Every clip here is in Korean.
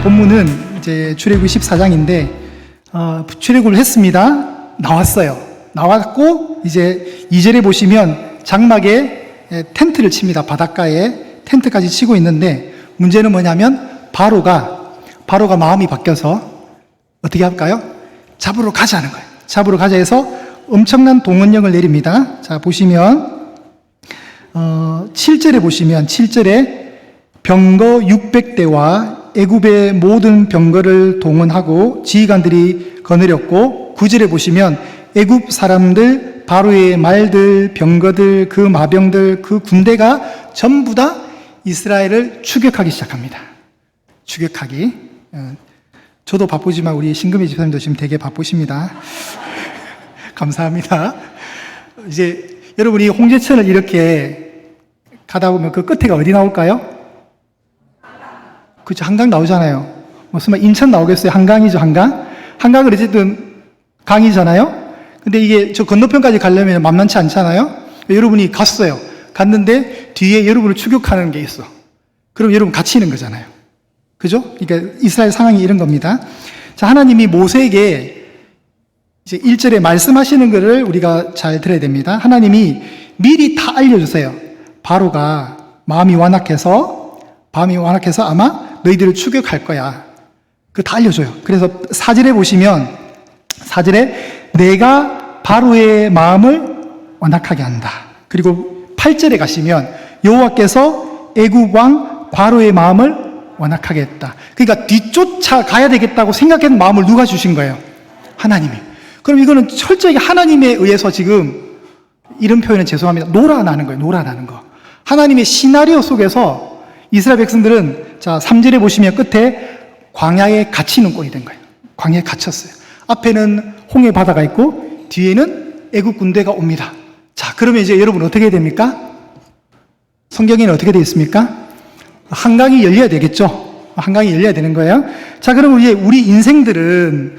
본문은 이제 출애굽 14장인데 출애굽을 했습니다. 나왔어요. 나왔고 이제 2절에 보시면 장막에 텐트를 칩니다. 바닷가에 텐트까지 치고 있는데 문제는 뭐냐면 바로가 마음이 바뀌어서 어떻게 할까요? 잡으러 가자는 거예요. 잡으러 가자 해서 엄청난 동원령을 내립니다. 자, 보시면 7절에 보시면 7절에 병거 600대와 애굽의 모든 병거를 동원하고 지휘관들이 거느렸고 9절에 보시면 애굽 사람들, 바로의 말들, 병거들, 그 마병들, 그 군대가 전부 다 이스라엘을 추격하기 시작합니다. 추격하기. 저도 바쁘지만 우리 신금희 집사님도 지금 되게 바쁘십니다. 감사합니다. 이제 여러분이 홍제천을 이렇게 가다 보면 그 끝에가 어디 나올까요? 그렇죠. 한강 나오잖아요. 무슨 말 인천 나오겠어요? 한강이죠, 한강. 한강은 어쨌든 강이잖아요. 근데 이게 저 건너편까지 가려면 만만치 않잖아요. 여러분이 갔어요. 갔는데 뒤에 여러분을 추격하는 게 있어. 그럼 여러분 갇히는 거잖아요. 그죠? 그러니까 이스라엘 상황이 이런 겁니다. 자, 하나님이 모세에게 이제 1절에 말씀하시는 것을 우리가 잘 들어야 됩니다. 하나님이 미리 다 알려주세요. 바로가 마음이 완악해서 아마 너희들을 추격할 거야. 그거 다 알려줘요. 그래서 4절에 보시면 4절에 내가 바로의 마음을 완악하게 한다. 그리고 8절에 가시면 여호와께서 애굽 왕 바로의 마음을 완악하게 했다. 그러니까 뒤쫓아 가야 되겠다고 생각했던 마음을 누가 주신 거예요? 하나님이. 그럼 이거는 철저히 하나님에 의해서 지금 이런 표현은 죄송합니다. 놀아나는 거예요. 놀아나는 거. 하나님의 시나리오 속에서 이스라엘 백성들은 자 3절에 보시면 끝에 광야에 갇히는 꼴이 된 거예요. 광야에 갇혔어요. 앞에는 홍해 바다가 있고 뒤에는 애국 군대가 옵니다. 자, 그러면 이제 여러분 어떻게 됩니까? 성경에는 어떻게 되어 있습니까? 한강이 열려야 되겠죠. 한강이 열려야 되는 거예요. 자, 그럼 우리 인생들은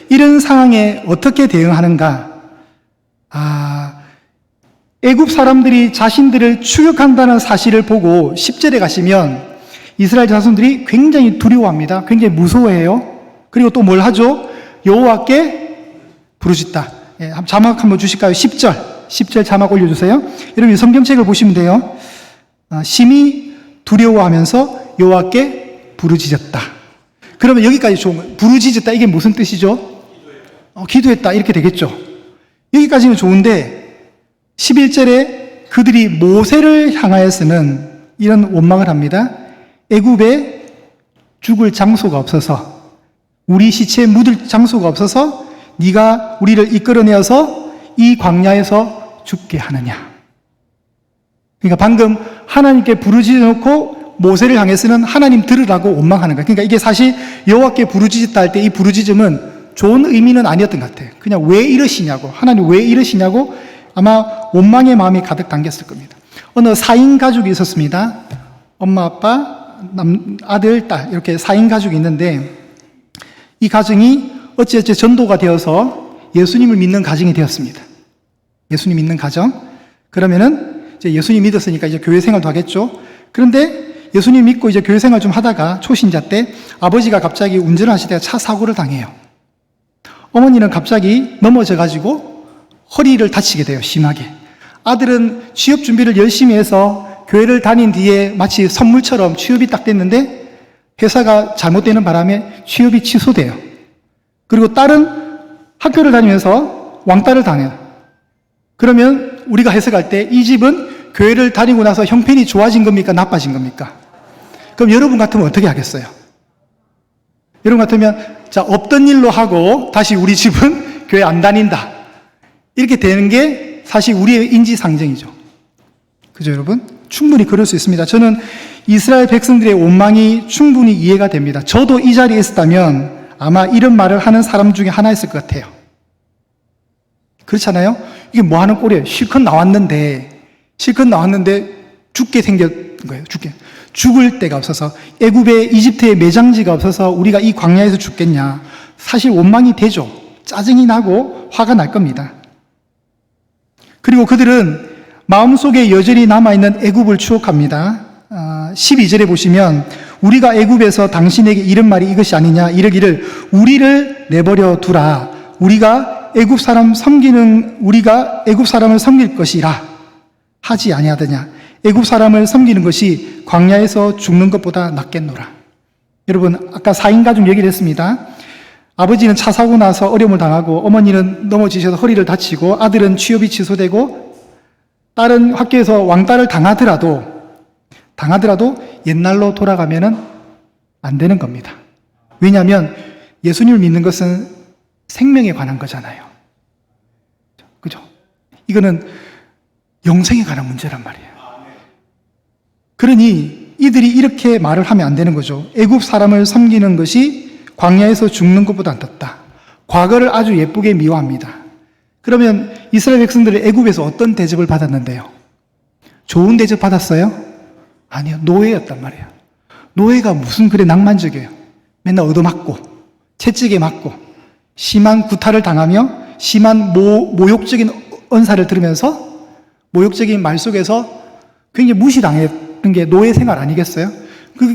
이런 상황에 어떻게 대응하는가? 애굽 사람들이 자신들을 추격한다는 사실을 보고 10절에 가시면 이스라엘 자손들이 굉장히 두려워합니다. 굉장히 무서워해요. 그리고 또 뭘 하죠? 여호와께 부르짖다. 예, 자막 한번 주실까요? 10절 자막 올려주세요. 여러분 성경책을 보시면 돼요. 심히 두려워하면서 여호와께 부르짖었다. 그러면 여기까지 좋은 거예요. 부르짖었다 이게 무슨 뜻이죠? 기도했다 이렇게 되겠죠. 여기까지는 좋은데 11절에 그들이 모세를 향하여서는 이런 원망을 합니다. 애굽에 죽을 장소가 없어서 우리 시체에 묻을 장소가 없어서 네가 우리를 이끌어내어서 이 광야에서 죽게 하느냐. 그러니까 방금 하나님께 부르짖어 놓고 모세를 향해서는 하나님 들으라고 원망하는 거예요. 그러니까 이게 사실 여호와께 부르짖었다 할 때 이 부르짖음은 좋은 의미는 아니었던 것 같아요. 그냥 왜 이러시냐고, 하나님 왜 이러시냐고 아마 원망의 마음이 가득 담겼을 겁니다. 어느 4인 가족이 있었습니다. 엄마, 아빠, 아들, 딸 이렇게 4인 가족이 있는데 이 가정이 어찌어찌 전도가 되어서 예수님을 믿는 가정이 되었습니다. 예수님 믿는 가정. 그러면은 이제 예수님 믿었으니까 이제 교회 생활도 하겠죠. 그런데 예수님 믿고 이제 교회 생활 좀 하다가 초신자 때 아버지가 갑자기 운전을 하시다가 차 사고를 당해요. 어머니는 갑자기 넘어져가지고 허리를 다치게 돼요. 심하게. 아들은 취업 준비를 열심히 해서 교회를 다닌 뒤에 마치 선물처럼 취업이 딱 됐는데 회사가 잘못되는 바람에 취업이 취소돼요. 그리고 딸은 학교를 다니면서 왕따를 당해요. 그러면 우리가 해석할 때 이 집은 교회를 다니고 나서 형편이 좋아진 겁니까? 나빠진 겁니까? 그럼 여러분 같으면 어떻게 하겠어요? 여러분 같으면 자 없던 일로 하고 다시 우리 집은 교회 안 다닌다. 이렇게 되는 게 사실 우리의 인지상정이죠. 그죠 여러분? 충분히 그럴 수 있습니다. 저는 이스라엘 백성들의 원망이 충분히 이해가 됩니다. 저도 이 자리에 있었다면 아마 이런 말을 하는 사람 중에 하나였을 것 같아요. 그렇잖아요? 이게 뭐 하는 꼴이에요? 실컷 나왔는데 죽게 생긴 거예요. 죽을 데가 없어서 애굽에 이집트에 매장지가 없어서 우리가 이 광야에서 죽겠냐. 사실 원망이 되죠. 짜증이 나고 화가 날 겁니다. 그리고 그들은 마음속에 여전히 남아있는 애굽을 추억합니다. 12절에 보시면 우리가 애굽에서 당신에게 이른 말이 이것이 아니냐 이르기를 우리를 내버려 두라 우리가 애굽 사람을 섬길 것이라 하지 아니하더냐 애굽 사람을 섬기는 것이 광야에서 죽는 것보다 낫겠노라. 여러분 아까 4인 가족 얘기를 했습니다. 아버지는 차 사고 나서 어려움을 당하고 어머니는 넘어지셔서 허리를 다치고 아들은 취업이 취소되고 딸은 학교에서 왕따를 당하더라도 옛날로 돌아가면은 안 되는 겁니다. 왜냐하면 예수님을 믿는 것은 생명에 관한 거잖아요. 그죠? 이거는 영생에 관한 문제란 말이에요. 그러니 이들이 이렇게 말을 하면 안 되는 거죠. 애굽 사람을 섬기는 것이 광야에서 죽는 것보다 낫다. 과거를 아주 예쁘게 미화합니다. 그러면 이스라엘 백성들이 애굽에서 어떤 대접을 받았는데요? 좋은 대접 받았어요? 아니요. 노예였단 말이에요. 노예가 무슨 그래 낭만적이에요. 맨날 얻어맞고 채찍에 맞고 심한 구타를 당하며 심한 모욕적인 언사를 들으면서 모욕적인 말 속에서 굉장히 무시당했던 게 노예 생활 아니겠어요?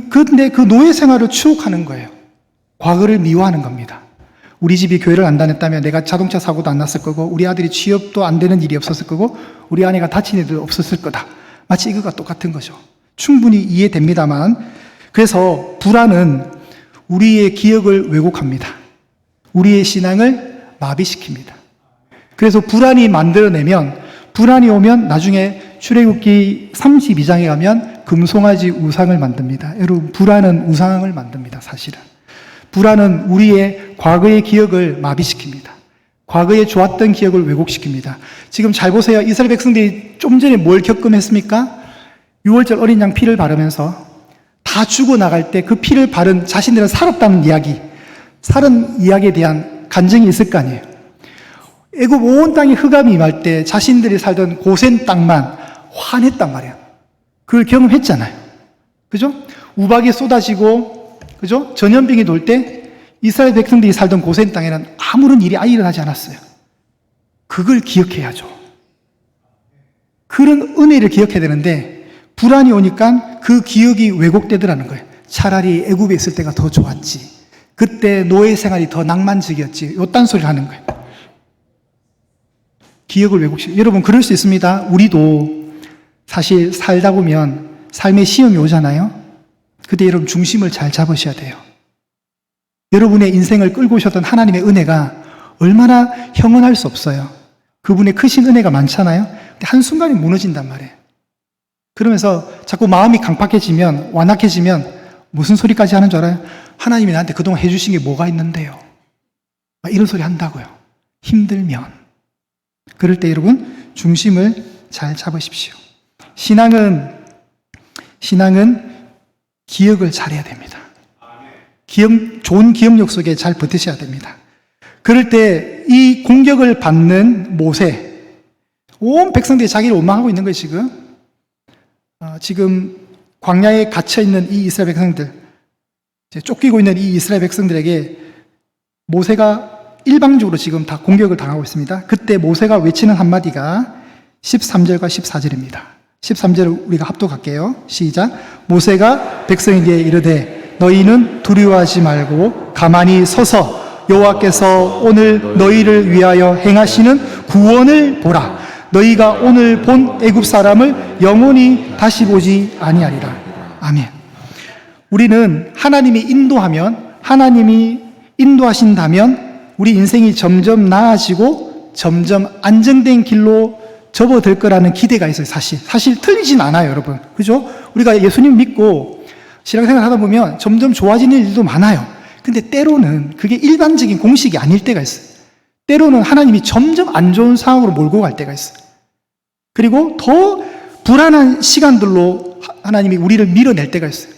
근데 그 노예 생활을 추억하는 거예요. 과거를 미워하는 겁니다. 우리 집이 교회를 안 다녔다면 내가 자동차 사고도 안 났을 거고 우리 아들이 취업도 안 되는 일이 없었을 거고 우리 아내가 다친 일도 없었을 거다. 마치 이거가 똑같은 거죠. 충분히 이해됩니다만 그래서 불안은 우리의 기억을 왜곡합니다. 우리의 신앙을 마비시킵니다. 그래서 불안이 오면 나중에 출애굽기 32장에 가면 금송아지 우상을 만듭니다. 여러분 불안은 우상을 만듭니다. 사실은 불안은 우리의 과거의 기억을 마비시킵니다. 과거에 좋았던 기억을 왜곡시킵니다. 지금 잘 보세요. 이스라엘 백성들이 좀 전에 뭘 겪음했습니까? 6월절 어린 양 피를 바르면서 다 죽어나갈 때 그 피를 바른 자신들은 살았다는 이야기, 살은 이야기에 대한 간증이 있을 거 아니에요. 애굽 온 땅에 흑암이 임할 때 자신들이 살던 고센 땅만 환했단 말이에요. 그걸 경험했잖아요. 그죠? 우박이 쏟아지고, 그죠? 전염병이 돌 때 이스라엘 백성들이 살던 고센 땅에는 아무런 일이 아예 일어나지 않았어요. 그걸 기억해야죠. 그런 은혜를 기억해야 되는데 불안이 오니까 그 기억이 왜곡되더라는 거예요. 차라리 애굽에 있을 때가 더 좋았지. 그때 노예 생활이 더 낭만적이었지. 요딴 소리를 하는 거예요. 기억을 왜곡시켜. 여러분 그럴 수 있습니다. 우리도 사실 살다 보면 삶의 시험이 오잖아요. 그때 여러분 중심을 잘 잡으셔야 돼요. 여러분의 인생을 끌고 오셨던 하나님의 은혜가 얼마나 형언할 수 없어요. 그분의 크신 은혜가 많잖아요. 근데 한순간에 무너진단 말이에요. 그러면서 자꾸 마음이 강팍해지면, 완악해지면 무슨 소리까지 하는 줄 알아요? 하나님이 나한테 그동안 해주신 게 뭐가 있는데요? 막 이런 소리 한다고요. 힘들면. 그럴 때 여러분 중심을 잘 잡으십시오. 신앙은 기억을 잘해야 됩니다. 좋은 기억력 속에 잘 버티셔야 됩니다. 그럴 때 이 공격을 받는 모세, 온 백성들이 자기를 원망하고 있는 거예요, 지금. 지금 광야에 갇혀있는 이 이스라엘 백성들, 쫓기고 있는 이 이스라엘 백성들에게 모세가 일방적으로 지금 다 공격을 당하고 있습니다. 그때 모세가 외치는 한마디가 13절과 14절입니다. 13절을 우리가 합독할게요. 시작. 모세가 백성에게 이르되 너희는 두려워하지 말고 가만히 서서 여호와께서 오늘 너희를 위하여 행하시는 구원을 보라. 너희가 오늘 본 애굽 사람을 영원히 다시 보지 아니하리라. 아멘. 우리는 하나님이 인도하신다면 우리 인생이 점점 나아지고 점점 안정된 길로 접어들 거라는 기대가 있어요. 사실 틀리진 않아요, 여러분. 그죠? 우리가 예수님 믿고 신앙생활 하다 보면 점점 좋아지는 일도 많아요. 근데 때로는 그게 일반적인 공식이 아닐 때가 있어요. 때로는 하나님이 점점 안 좋은 상황으로 몰고 갈 때가 있어요. 그리고 더 불안한 시간들로 하나님이 우리를 밀어낼 때가 있어요.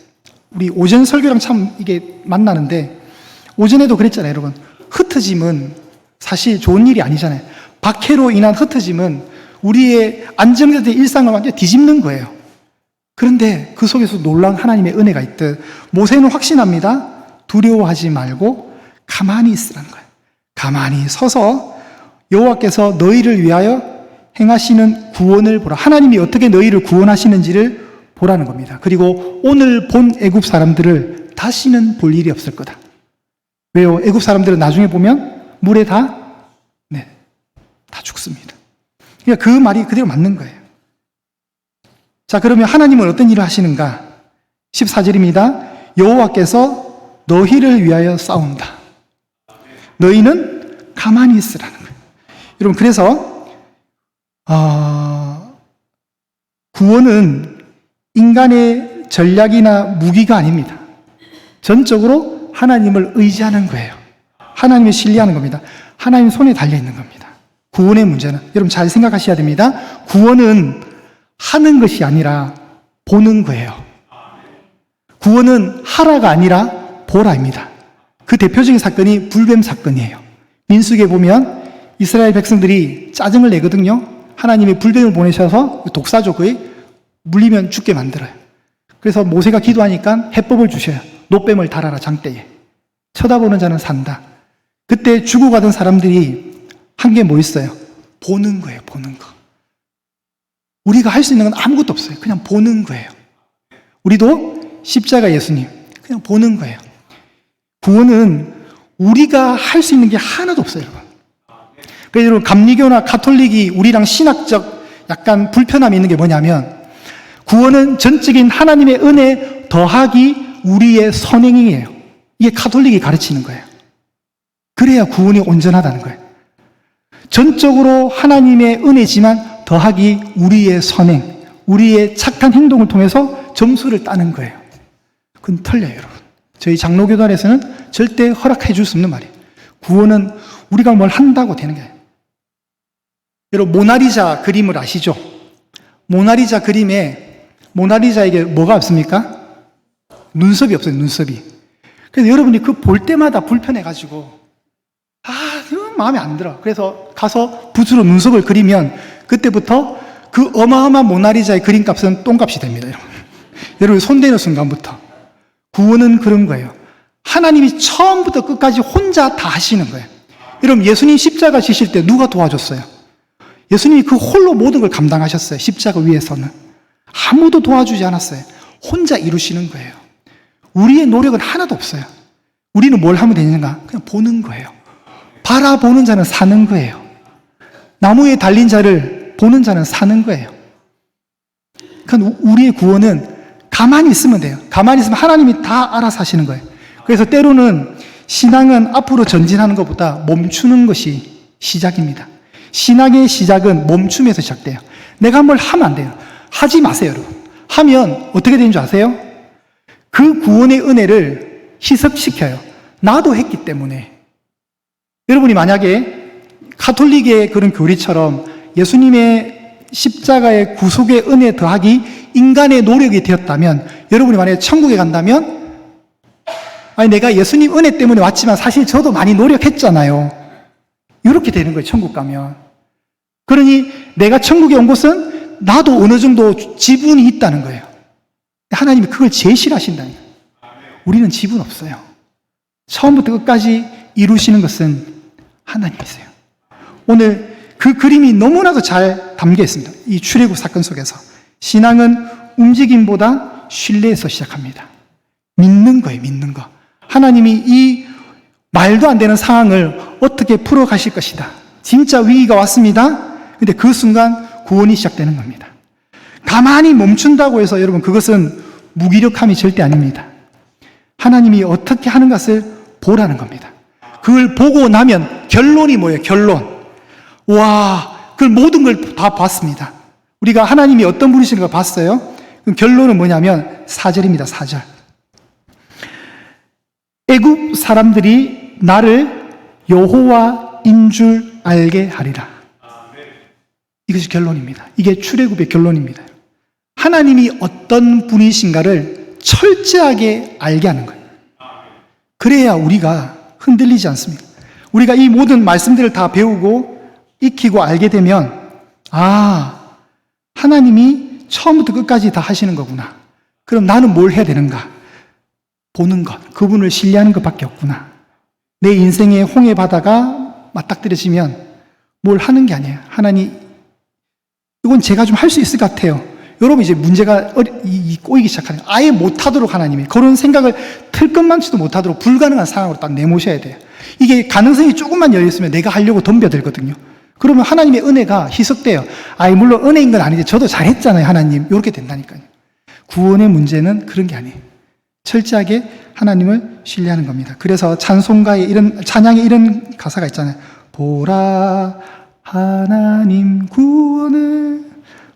우리 오전 설교랑 참 이게 만나는데 오전에도 그랬잖아요, 여러분. 흩어짐은 사실 좋은 일이 아니잖아요. 박해로 인한 흩어짐은 우리의 안정된 일상을 완전히 뒤집는 거예요. 그런데 그 속에서 놀라운 하나님의 은혜가 있듯 모세는 확신합니다. 두려워하지 말고 가만히 있으라는 거예요. 가만히 서서 여호와께서 너희를 위하여 행하시는 구원을 보라. 하나님이 어떻게 너희를 구원하시는지를 보라는 겁니다. 그리고 오늘 본 애굽 사람들을 다시는 볼 일이 없을 거다. 왜요? 애굽 사람들은 나중에 보면 물에 다 죽습니다. 그러니까 그 말이 그대로 맞는 거예요. 자, 그러면 하나님은 어떤 일을 하시는가? 14절입니다. 여호와께서 너희를 위하여 싸운다. 너희는 가만히 있으라는 거예요. 여러분, 그래서 구원은 인간의 전략이나 무기가 아닙니다. 전적으로 하나님을 의지하는 거예요. 하나님을 신뢰하는 겁니다. 하나님 손에 달려있는 겁니다. 구원의 문제는, 여러분 잘 생각하셔야 됩니다. 구원은 하는 것이 아니라 보는 거예요. 구원은 하라가 아니라 보라입니다. 그 대표적인 사건이 불뱀 사건이에요. 민수기에 보면 이스라엘 백성들이 짜증을 내거든요. 하나님이 불뱀을 보내셔서 독사죠. 거의 물리면 죽게 만들어요. 그래서 모세가 기도하니까 해법을 주셔요. 노뱀을 달아라, 장대에. 쳐다보는 자는 산다. 그때 죽어가던 사람들이 한 게 뭐 있어요? 보는 거예요, 보는 거. 우리가 할 수 있는 건 아무것도 없어요. 그냥 보는 거예요. 우리도 십자가 예수님, 그냥 보는 거예요. 구원은 우리가 할 수 있는 게 하나도 없어요, 여러분. 그래서 여러분, 감리교나 가톨릭이 우리랑 신학적 약간 불편함이 있는 게 뭐냐면, 구원은 전적인 하나님의 은혜 더하기 우리의 선행이에요. 이게 가톨릭이 가르치는 거예요. 그래야 구원이 온전하다는 거예요. 전적으로 하나님의 은혜지만 더하기 우리의 선행, 우리의 착한 행동을 통해서 점수를 따는 거예요. 그건 틀려요, 여러분. 저희 장로교단에서는 절대 허락해 줄 수 없는 말이에요. 구원은 우리가 뭘 한다고 되는 거예요. 여러분, 모나리자 그림을 아시죠? 모나리자 그림에 모나리자에게 뭐가 없습니까? 눈썹이 없어요, 눈썹이. 그래서 여러분이 그 볼 때마다 불편해가지고 마음에 안 들어. 그래서 가서 붓으로 눈썹을 그리면 그때부터 그 어마어마한 모나리자의 그림값은 똥값이 됩니다, 여러분. 여러분, 손대는 순간부터. 구원은 그런 거예요. 하나님이 처음부터 끝까지 혼자 다 하시는 거예요. 여러분, 예수님 십자가 지실 때 누가 도와줬어요? 예수님이 그 홀로 모든 걸 감당하셨어요. 십자가 위에서는. 아무도 도와주지 않았어요. 혼자 이루시는 거예요. 우리의 노력은 하나도 없어요. 우리는 뭘 하면 되는가? 그냥 보는 거예요. 바라보는 자는 사는 거예요. 나무에 달린 자를 보는 자는 사는 거예요. 그러니까 우리의 구원은 가만히 있으면 돼요. 가만히 있으면 하나님이 다 알아서 하시는 거예요. 그래서 때로는 신앙은 앞으로 전진하는 것보다 멈추는 것이 시작입니다. 신앙의 시작은 멈춤에서 시작돼요. 내가 뭘 하면 안 돼요. 하지 마세요, 여러분. 하면 어떻게 되는 줄 아세요? 그 구원의 은혜를 희석시켜요. 나도 했기 때문에. 여러분이 만약에 가톨릭의 그런 교리처럼 예수님의 십자가의 구속의 은혜 더하기 인간의 노력이 되었다면, 여러분이 만약에 천국에 간다면, 아니 내가 예수님 은혜 때문에 왔지만 사실 저도 많이 노력했잖아요. 이렇게 되는 거예요, 천국 가면. 그러니 내가 천국에 온 것은 나도 어느 정도 지분이 있다는 거예요. 하나님이 그걸 제시를 하신다는 거예요. 우리는 지분 없어요. 처음부터 끝까지 이루시는 것은 하나님이세요. 오늘 그 그림이 너무나도 잘 담겨 있습니다. 이 출애굽 사건 속에서. 신앙은 움직임보다 신뢰에서 시작합니다. 믿는 거예요, 믿는 거. 하나님이 이 말도 안 되는 상황을 어떻게 풀어 가실 것이다. 진짜 위기가 왔습니다. 근데 그 순간 구원이 시작되는 겁니다. 가만히 멈춘다고 해서 여러분 그것은 무기력함이 절대 아닙니다. 하나님이 어떻게 하는 것을 보라는 겁니다. 그걸 보고 나면 결론이 뭐예요? 결론. 와, 그 모든 걸 다 봤습니다. 우리가 하나님이 어떤 분이신가 봤어요. 그럼 결론은 뭐냐면 4절입니다. 4절. 애굽 사람들이 나를 여호와인 줄 알게 하리라. 이것이 결론입니다. 이게 출애굽의 결론입니다. 하나님이 어떤 분이신가를 철저하게 알게 하는 거예요. 그래야 우리가 흔들리지 않습니다. 우리가 이 모든 말씀들을 다 배우고 익히고 알게 되면 하나님이 처음부터 끝까지 다 하시는 거구나. 그럼 나는 뭘 해야 되는가? 보는 것, 그분을 신뢰하는 것밖에 없구나. 내 인생의 홍해 바다가 맞닥뜨려지면 뭘 하는 게 아니에요. 하나님, 이건 제가 좀 할 수 있을 것 같아요. 여러분 이제 문제가 꼬이기 시작하는 거예요. 아예 못하도록 하나님이 그런 생각을 틀끝만치도 못하도록 불가능한 상황으로 딱 내모셔야 돼요. 이게 가능성이 조금만 열렸으면 내가 하려고 덤벼들거든요. 그러면 하나님의 은혜가 희석돼요. 물론 은혜인 건 아닌데 저도 잘했잖아요 하나님. 이렇게 된다니까요. 구원의 문제는 그런 게 아니에요. 철저하게 하나님을 신뢰하는 겁니다. 그래서 찬양에 이런 가사가 있잖아요. 보라 하나님 구원을,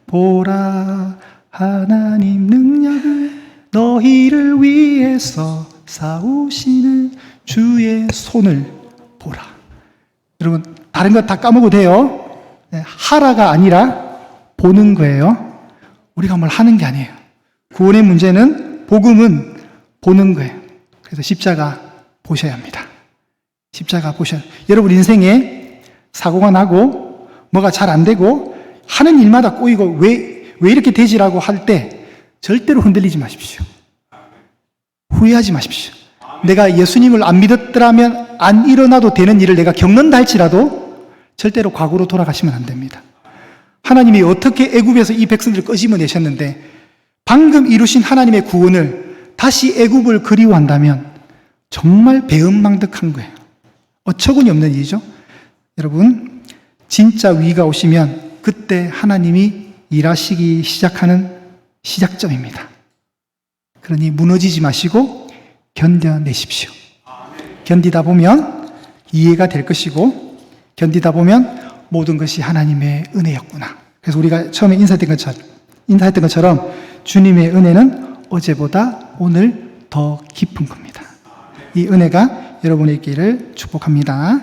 보라 하나님 능력을, 너희를 위해서 싸우시는 주의 손을 보라. 여러분 다른 거 다 까먹어도 돼요. 하라가 아니라 보는 거예요. 우리가 뭘 하는 게 아니에요. 구원의 문제는, 복음은 보는 거예요. 그래서 십자가 보셔야 합니다. 십자가 보셔야. 여러분 인생에 사고가 나고 뭐가 잘 안 되고 하는 일마다 꼬이고 왜 이렇게 되지라고 할 때 절대로 흔들리지 마십시오. 후회하지 마십시오. 내가 예수님을 안 믿었더라면 안 일어나도 되는 일을 내가 겪는다 할지라도 절대로 과거로 돌아가시면 안 됩니다. 하나님이 어떻게 애굽에서 이 백성들을 끄집어내셨는데 방금 이루신 하나님의 구원을 다시 애굽을 그리워한다면 정말 배은망덕한 거예요. 어처구니 없는 일이죠. 여러분 진짜 위기가 오시면 그때 하나님이 일하시기 시작하는 시작점입니다. 그러니 무너지지 마시고 견뎌내십시오. 견디다 보면 이해가 될 것이고 견디다 보면 모든 것이 하나님의 은혜였구나. 그래서 우리가 처음에 인사했던 것처럼 주님의 은혜는 어제보다 오늘 더 깊은 겁니다. 이 은혜가 여러분의 있기를 축복합니다.